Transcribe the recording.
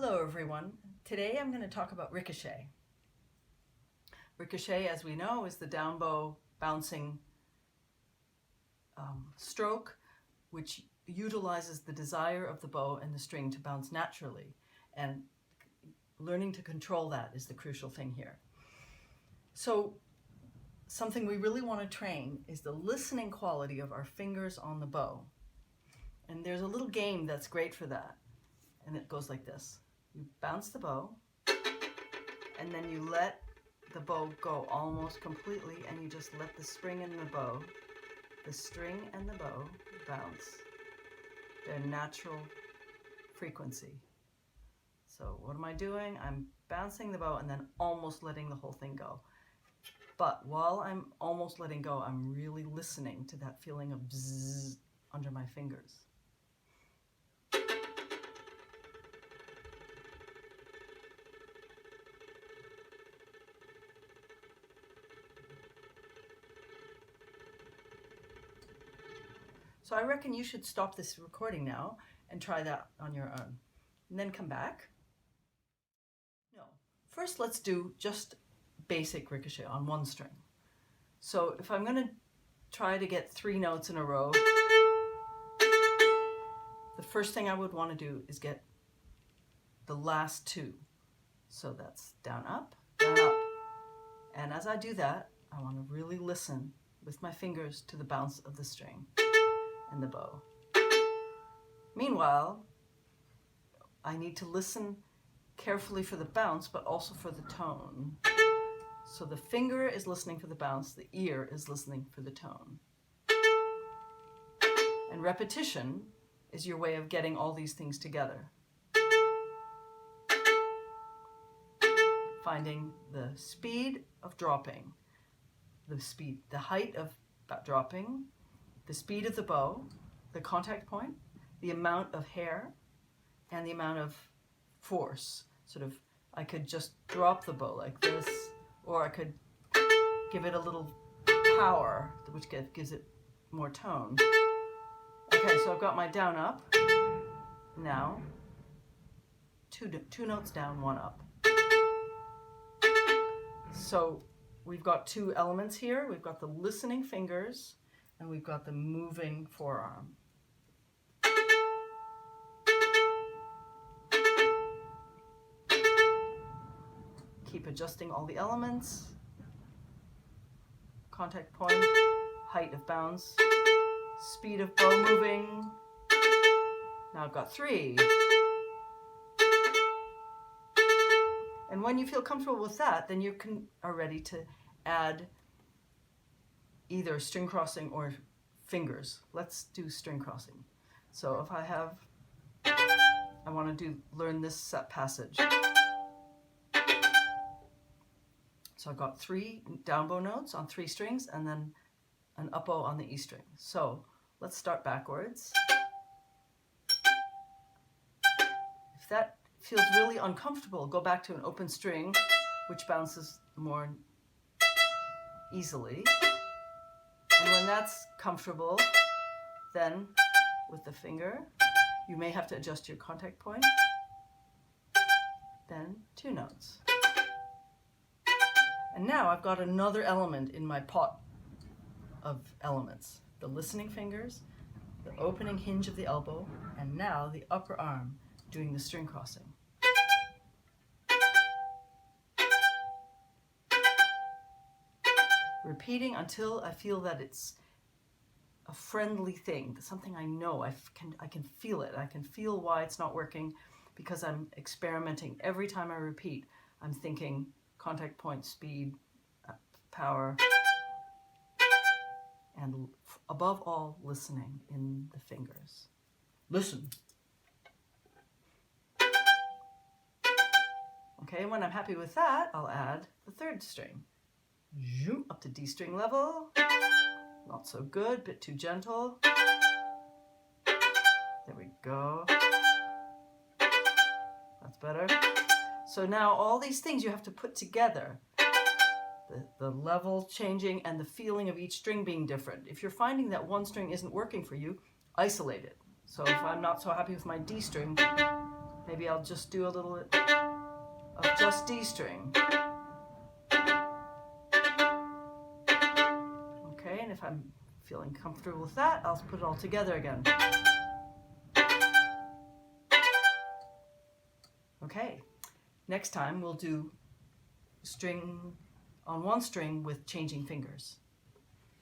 Hello everyone. Today I'm going to talk about ricochet. Ricochet, as we know, is the down bow bouncing stroke, which utilizes the desire of the bow and the string to bounce naturally. And learning to control that is the crucial thing here. So something we really want to train is the listening quality of our fingers on the bow. And there's a little game that's great for that. And it goes like this. You bounce the bow, and then you let the bow go almost completely, and you just let the string and the string and the bow bounce their natural frequency. So what am I doing? I'm bouncing the bow and then almost letting the whole thing go. But while I'm almost letting go, I'm really listening to that feeling of bzzz under my fingers. So I reckon you should stop this recording now and try that on your own. And then come back. No. First, let's do just basic ricochet on one string. So if I'm going to try to get 3 notes in a row, the first thing I would want to do is get the last 2. So that's down, up, down, up. And as I do that, I want to really listen with my fingers to the bounce of the string and the bow. Meanwhile, I need to listen carefully for the bounce, but also for the tone. So the finger is listening for the bounce, the ear is listening for the tone. And repetition is your way of getting all these things together. Finding the speed of dropping, the height of dropping, the speed of the bow, the contact point, the amount of hair, and the amount of force. Sort of, I could just drop the bow like this, or I could give it a little power, which gives it more tone. Okay, so I've got my down, up. Now, two notes down, 1 up. So we've got 2 elements here. We've got the listening fingers, and we've got the moving forearm. Keep adjusting all the elements. Contact point, height of bounce, speed of bow moving. Now I've got 3. And when you feel comfortable with that, then you are ready to add either string crossing or fingers. Let's do string crossing. So if I want to learn this set passage. So I've got 3 down bow notes on 3 strings and then an up bow on the E string. So let's start backwards. If that feels really uncomfortable, go back to an open string, which bounces more easily. And when that's comfortable, then with the finger, you may have to adjust your contact point. Then 2 notes. And now I've got another element in my pot of elements. The listening fingers, the opening hinge of the elbow, and now the upper arm doing the string crossing. Repeating until I feel that it's a friendly thing, something I know, I can feel it. I can feel why it's not working because I'm experimenting. Every time I repeat, I'm thinking contact point, speed, power, and above all, listening in the fingers. Listen. Okay, when I'm happy with that, I'll add the 3rd string. Up to D string level. Not so good, bit too gentle. There we go. That's better. So now all these things you have to put together. The level changing and the feeling of each string being different. If you're finding that one string isn't working for you, isolate it. So if I'm not so happy with my D string, Maybe I'll just do a little of just D string. Okay, and if I'm feeling comfortable with that, I'll put it all together again. Okay, next time we'll do string on one string with changing fingers.